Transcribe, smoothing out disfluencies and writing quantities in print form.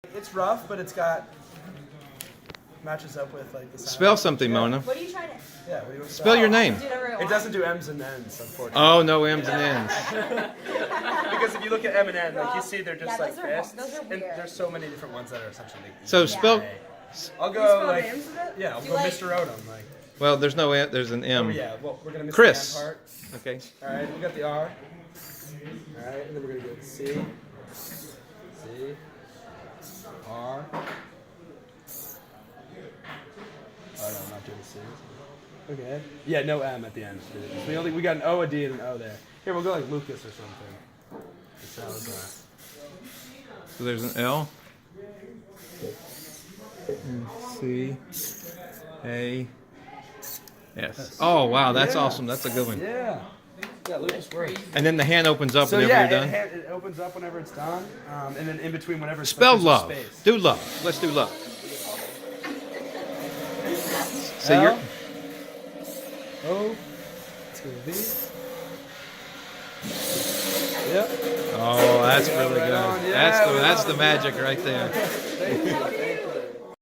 It's rough, but it's got matches up with like the sound. Spell something, Mona. What are you trying to? Yeah, what do you want to Spell your name. It doesn't do M's and N's, unfortunately. Oh, no M's and N's. Because if you look at M and N, like you see, they're just like those are this. weird. And there's so many different ones that are essentially. So spell. I'll go like. names with it? Yeah, I'll go Mr. Odom. Like. Well, there's no M. There's an M. Oh yeah, well we're gonna miss Chris. the M part. Okay. All right, we got the R. All right, and then we're gonna go C. R. Oh no, I'm not doing C. Okay. Yeah, no M at the end. We got an O, a D, and an O there. Here, we'll go like Lucas or something. So there's an L. C. A. S. Oh wow, that's awesome. That's a good one. Yeah. Yeah, Lucas works. And then the hand opens up So whenever yeah, you're done. it opens up whenever it's done, and then in between whenever it's Spell there's love. space. Do love. Let's do love. So L. you're. O. It's gonna be. Yep. Oh, that's really Right good. on. Yeah, That's the magic right there. Thank you.